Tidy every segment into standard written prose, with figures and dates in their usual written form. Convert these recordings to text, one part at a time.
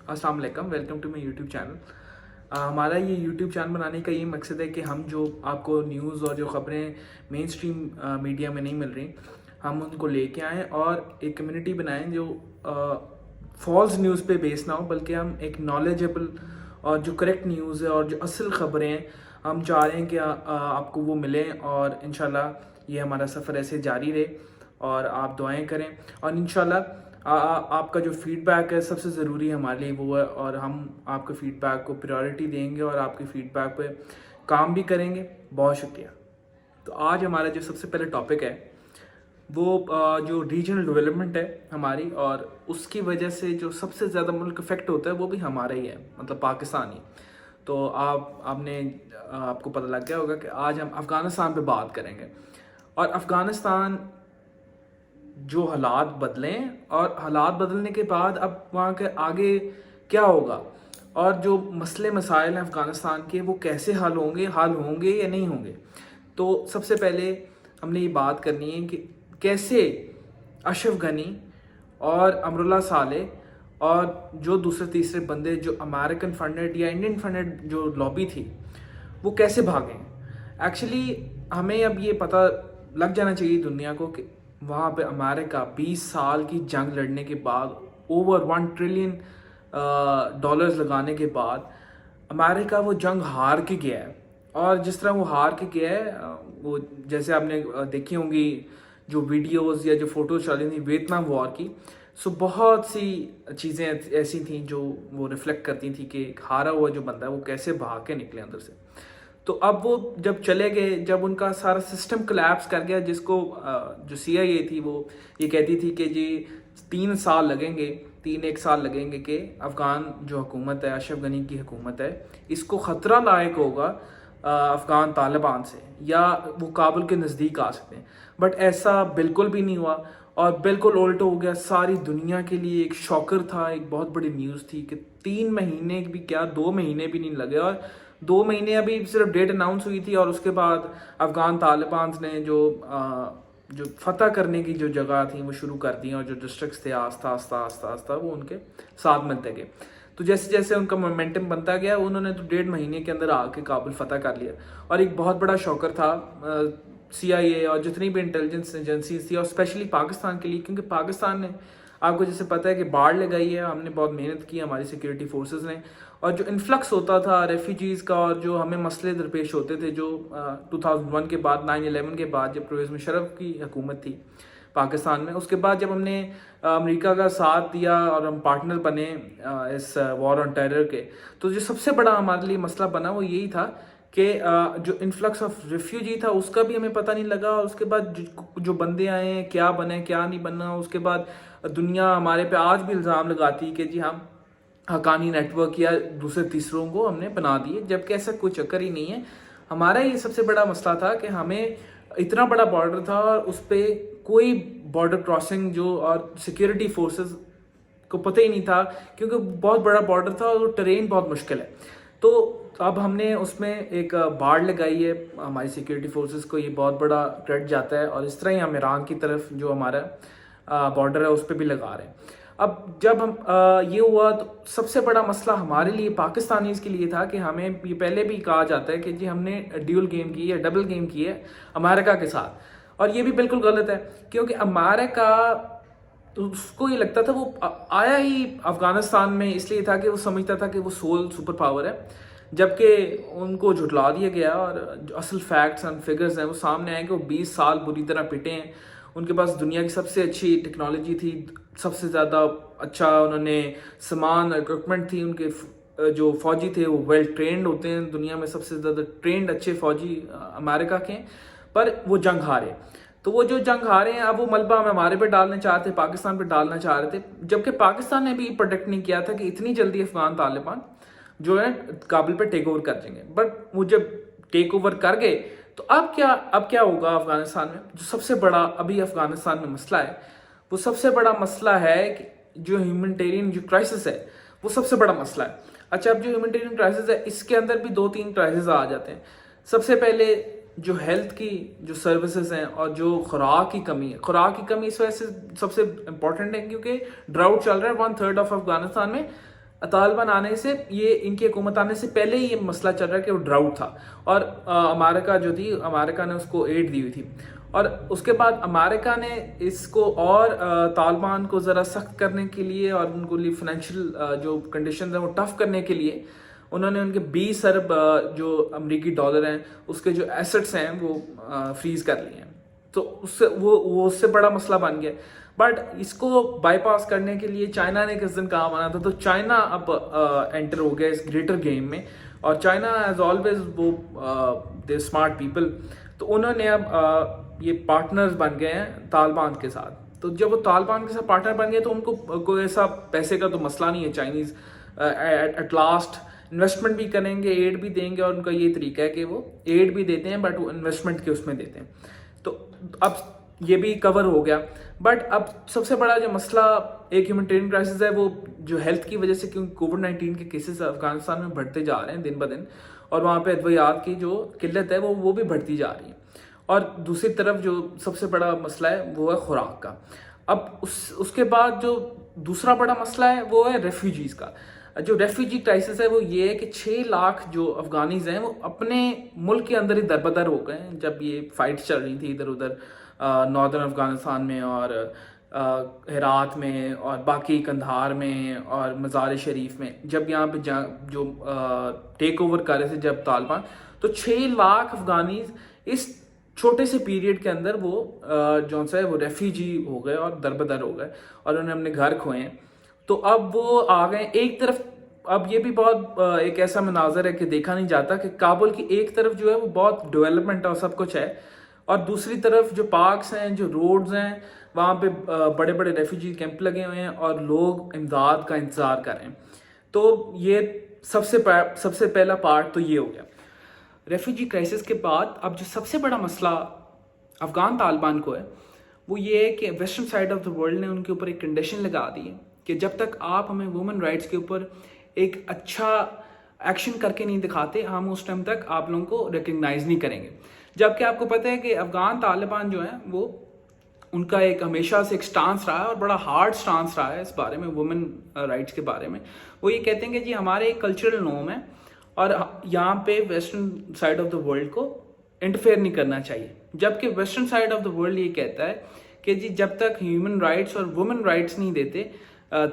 अस्सलाम वालेकुम, welcome to my YouTube channel. हमारा ये यूट्यूब चैनल बनाने का ये मकसद है कि हम जो आपको न्यूज़ और जो ख़बरें मेन स्ट्रीम मीडिया में नहीं मिल रही, हम उनको लेके आएँ और एक कम्युनिटी बनाएं जो फॉल्स न्यूज़ पे बेस ना हो, बल्कि हम एक नॉलेजेबल और जो करेक्ट न्यूज़ है और जो असल ख़बरें हैं, हम चाह रहे हैं कि आपको वो मिलें और इंशाल्लाह ये हमारा सफ़र ऐसे जारी रहे और आप दुआएं करें और इंशाल्लाह आपका जो फीडबैक है सबसे ज़रूरी है हमारे लिए वो है, और हम आपके फीडबैक को प्रायोरिटी देंगे और आपके फीडबैक पे काम भी करेंगे। बहुत शुक्रिया। तो आज हमारा जो सबसे पहले टॉपिक है वो जो रीजनल डेवलपमेंट है हमारी, और उसकी वजह से जो सबसे ज़्यादा मुल्क इफेक्ट होता है वो भी हमारा ही है, मतलब पाकिस्तानी। तो आपको पता लग गया होगा कि आज हम अफ़गानिस्तान पे बात करेंगे और अफ़गानिस्तान जो हालात बदलें और हालात बदलने के बाद अब वहाँ के आगे क्या होगा और जो मसले मसाइल हैं अफ़गानिस्तान के वो कैसे हल होंगे या नहीं होंगे। तो सबसे पहले हमने ये बात करनी है कि कैसे अशरफ गनी और अमरुल्लाह सालेह और जो दूसरे तीसरे बंदे जो अमेरिकन फंडेड या इंडियन फंडेड जो लॉबी थी वो कैसे भागें। एक्चुअली हमें अब ये पता लग जाना चाहिए दुनिया को कि वहाँ पे अमेरिका 20 साल की जंग लड़ने के बाद ओवर $1 ट्रिलियन लगाने के बाद अमेरिका वो जंग हार के गया है। और जिस तरह वो हार के गया है, वो जैसे आपने देखी होंगी जो वीडियोस या जो फोटोज चल रही थी वियतनाम वॉर की, सो बहुत सी चीज़ें ऐसी थी जो वो रिफ्लेक्ट करती थी कि हारा हुआ जो बंदा है वो कैसे भाग के निकले अंदर से। तो अब वो जब चले गए, जब उनका सारा सिस्टम कोलैप्स कर गया, जिसको जो CIA थी वो ये कहती थी कि जी 3 साल लगेंगे, 1 साल लगेंगे कि अफ़गान जो हुकूमत है, अशरफ गनी की हुकूमत है, इसको ख़तरा लायक होगा अफ़गान तालिबान से या वो काबुल के नज़दीक आ सकते हैं। बट ऐसा बिल्कुल भी नहीं हुआ और बिल्कुल उल्टा हो गया। सारी दुनिया के लिए एक शॉकर था, एक बहुत बड़ी न्यूज़ थी कि 3 महीने भी क्या 2 महीने भी नहीं लगे, और 2 महीने अभी सिर्फ डेट अनाउंस हुई थी और उसके बाद अफ़गान तालिबान ने जो फतह करने की जो जगह थी वो शुरू कर दी और जो डिस्ट्रिक्ट्स थे आस्ता आस्ता वो उनके साथ मिलते गए। तो जैसे जैसे उनका मोमेंटम बनता गया, उन्होंने तो 1.5 महीने के अंदर आके काबुल फतह कर लिया। और एक बहुत बड़ा शॉकर था CIA और जितनी भी इंटेलिजेंस एजेंसीज थी, और स्पेशली पाकिस्तान के लिए, क्योंकि पाकिस्तान ने आपको जैसे पता है कि बाढ़ लगाई है, हमने बहुत मेहनत की हमारी सिक्योरिटी फोर्सेस ने, और जो इन्फ्लक्स होता था रेफ्यूजीज़ का और जो हमें मसले दरपेश होते थे जो 2001 के बाद 9/11 के बाद जब परवेज़ मुशर्रफ की हुकूमत थी पाकिस्तान में, उसके बाद जब हमने अमेरिका का साथ दिया और हम पार्टनर बने इस वॉर ऑन टेरर के, तो जो सबसे बड़ा हमारे लिए मसला बना वो यही था कि जो इन्फ्लक्स ऑफ रिफ्यूजी था उसका भी हमें पता नहीं लगा, और उसके बाद जो बंदे आए हैं क्या बने क्या नहीं बनना। उसके बाद दुनिया हमारे पे आज भी इल्ज़ाम लगाती कि जी हम हकानी नेटवर्क या दूसरे तीसरों को हमने बना दिए, जबकि ऐसा कोई चक्कर ही नहीं है। हमारा ये सबसे बड़ा मसला था कि हमें इतना बड़ा बॉर्डर था और उस पर कोई बॉर्डर क्रॉसिंग जो और सिक्योरिटी फोर्सेस को पता ही नहीं था, क्योंकि बहुत बड़ा बॉर्डर था और टेरेन बहुत मुश्किल है। तो अब हमने उसमें एक बाड़ लगाई है, हमारी सिक्योरिटी फोर्सेस को ये बहुत बड़ा क्रेडिट जाता है, और इस तरह ही हम ईरान की तरफ जो हमारा बॉर्डर है उस पर भी लगा रहे हैं। अब जब हम ये हुआ तो सबसे बड़ा मसला हमारे लिए पाकिस्तानीज़ के लिए था कि हमें ये पहले भी कहा जाता है कि जी हमने ड्यूल गेम की है, डबल गेम की है अमेरिका के साथ, और ये भी बिल्कुल गलत है। क्योंकि अमेरिका तो उसको ये लगता था, वो आया ही अफगानिस्तान में इसलिए था कि वो समझता था कि वो सोल सुपर पावर है, जबकि उनको झुटला दिया गया और जो असल फैक्ट्स एंड फिगर्स हैं वो सामने आए कि वो 20 साल बुरी तरह पिटे हैं। उनके पास दुनिया की सबसे अच्छी टेक्नोलॉजी थी, सबसे ज़्यादा अच्छा उन्होंने सामान इक्विपमेंट थी, उनके जो फौजी थे वो वेल ट्रेंड होते हैं, दुनिया में सबसे ज़्यादा ट्रेंड अच्छे फौजी अमेरिका के, पर वो जंग हारे। तो वो जो जंग हारे हैं अब वो मलबा हम हमारे पे डालना चाहते, पाकिस्तान पे डालना चाह रहे थे, जबकि पाकिस्तान ने भी प्रोटेक्ट नहीं किया था कि इतनी जल्दी अफगान तालिबान जो है काबुल पे टेक ओवर कर देंगे। बट वो जब टेक ओवर कर गए तो अब क्या होगा अफगानिस्तान में। जो सबसे बड़ा अभी अफगानिस्तान में मसला है वो सबसे बड़ा मसला है कि जो ह्यूमैनिटेरियन जो क्राइसिस है वो सबसे बड़ा मसला है। अच्छा, अब जो ह्यूमैनिटेरियन क्राइसिस है इसके अंदर भी 2-3 क्राइसिस आ जाते हैं। सबसे पहले जो हेल्थ की जो सर्विसेज हैं और जो खुराक की कमी है, खुराक की कमी इस वजह से सबसे इम्पोर्टेंट है क्योंकि ड्राउट चल रहा है। 1/3 ऑफ अफगानिस्तान में طالبان آنے سے یہ ان کی حکومت آنے سے پہلے ہی یہ مسئلہ چل رہا ہے کہ وہ ڈراؤٹ تھا اور امریکہ جو تھی امریکہ نے اس کو ایڈ دی ہوئی تھی اور اس کے بعد امریکہ نے اس کو اور طالبان کو ذرا سخت کرنے کے لیے اور ان کو لیے فائنینشیل جو کنڈیشنز ہیں وہ ٹف کرنے کے لیے انہوں نے ان کے 20 ارب جو امریکی ڈالر ہیں اس کے جو ایسٹس ہیں وہ فریز کر لیے ہیں. تو اس سے وہ اس سے بڑا مسئلہ بن گیا. بٹ اس کو بائی پاس کرنے کے لیے چائنا نے کس دن کہا مانا تھا, تو چائنا اب انٹر ہو گیا اس گریٹر گیم میں. اور چائنا ایز آلویز وہ دے اسمارٹ پیپل, تو انہوں نے اب یہ پارٹنرز بن گئے ہیں طالبان کے ساتھ. تو جب وہ طالبان کے ساتھ پارٹنر بن گئے تو ان کو کوئی ایسا پیسے کا تو مسئلہ نہیں ہے. چائنیز ایٹ لاسٹ انویسٹمنٹ بھی کریں گے, ایڈ بھی دیں گے, اور ان کا یہ طریقہ ہے کہ وہ ایڈ بھی دیتے ہیں بٹ وہ انویسٹمنٹ کے اس میں دیتے ہیں. تو اب یہ بھی کور ہو گیا. بٹ اب سب سے بڑا جو مسئلہ ایک ہیومنٹیرین کرائسس ہے وہ جو ہیلتھ کی وجہ سے, کیونکہ کووڈ-19 کے کیسز افغانستان میں بڑھتے جا رہے ہیں دن بدن, اور وہاں پہ ادویات کی جو قلت ہے وہ بھی بڑھتی جا رہی ہے. اور دوسری طرف جو سب سے بڑا مسئلہ ہے وہ ہے خوراک کا. اب اس کے بعد جو دوسرا بڑا مسئلہ ہے وہ ہے ریفیوجیز کا. جو ریفیوجی کرائسس ہے وہ یہ ہے کہ 6 لاکھ جو افغانیز ہیں وہ اپنے ملک کے اندر ہی دربدر ہو گئے ہیں. جب یہ فائٹ چل رہی تھی ادھر ادھر ناردرن افغانستان میں اور ہرات میں اور باقی قندھار میں اور مزار شریف میں, جب یہاں پہ جو ٹیک اوور کر رہے تھے جب طالبان, تو 6 لاکھ افغانیز اس چھوٹے سے پیریڈ کے اندر وہ جو ہے وہ ریفیوجی ہو گئے اور دربدر ہو گئے اور انہوں نے اپنے گھر کھوئے ہیں. تو اب وہ آ گئے ایک طرف. اب یہ بھی بہت ایک ایسا مناظر ہے کہ دیکھا نہیں جاتا کہ کابل کی ایک طرف جو ہے وہ بہت ڈیولپمنٹ اور سب کچھ ہے, اور دوسری طرف جو پارکس ہیں, جو روڈز ہیں, وہاں پہ بڑے بڑے ریفیوجی کیمپ لگے ہوئے ہیں اور لوگ امداد کا انتظار کر رہے ہیں. تو یہ سب سے پہلا پارٹ تو یہ ہو گیا ریفیوجی کرائسس کے بعد. اب جو سب سے بڑا مسئلہ افغان طالبان کو ہے وہ یہ ہے کہ western side of the world نے ان کے اوپر ایک کنڈیشن لگا دی ہے کہ جب تک آپ ہمیں وومن رائٹس کے اوپر ایک اچھا ایکشن کر کے نہیں دکھاتے, ہم اس ٹائم تک آپ لوگوں کو ریکگنائز نہیں کریں گے. جبکہ آپ کو پتہ ہے کہ افغان طالبان جو ہیں وہ ان کا ایک ہمیشہ سے ایک سٹانس رہا ہے اور بڑا ہارڈ سٹانس رہا ہے اس بارے میں, وومن رائٹس کے بارے میں. وہ یہ کہتے ہیں کہ جی ہمارے ایک کلچرل نورم ہے اور یہاں پہ western side of the world کو انٹرفیئر نہیں کرنا چاہیے. جبکہ western side of the world یہ کہتا ہے کہ جی جب تک ہیومن رائٹس اور وومن رائٹس نہیں دیتے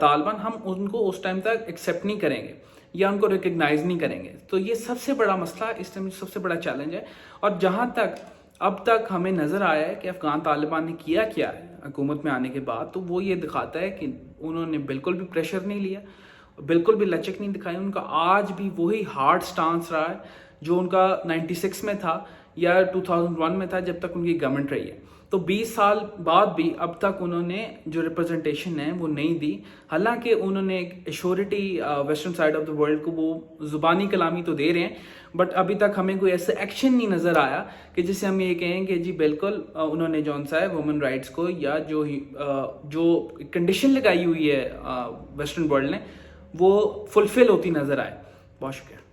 طالبان, ہم ان کو اس ٹائم تک ایکسیپٹ نہیں کریں گے یا ان کو ریکگنائز نہیں کریں گے. تو یہ سب سے بڑا مسئلہ اس ٹائم سب سے بڑا چیلنج ہے. اور جہاں تک اب تک ہمیں نظر آیا ہے کہ افغان طالبان نے کیا ہے حکومت میں آنے کے بعد, تو وہ یہ دکھاتا ہے کہ انہوں نے بالکل بھی پریشر نہیں لیا, بالکل بھی لچک نہیں دکھائی. ان کا آج بھی وہی ہارڈ سٹانس رہا ہے جو ان کا 96 میں تھا یا 2001 میں تھا جب تک ان کی گورنمنٹ رہی ہے. تو 20 سال بعد بھی اب تک انہوں نے جو ریپرزنٹیشن ہے وہ نہیں دی. حالانکہ انہوں نے ایک assurity western side of the world کو وہ زبانی کلامی تو دے رہے ہیں, بٹ ابھی تک ہمیں کوئی ایسا ایکشن نہیں نظر آیا کہ جس سے ہم یہ کہیں کہ جی بالکل انہوں نے جون سا ہے وومن رائٹس کو یا جو کنڈیشن لگائی ہوئی ہے ویسٹرن ورلڈ نے وہ فلفل ہوتی نظر آئے. بہت شکریہ.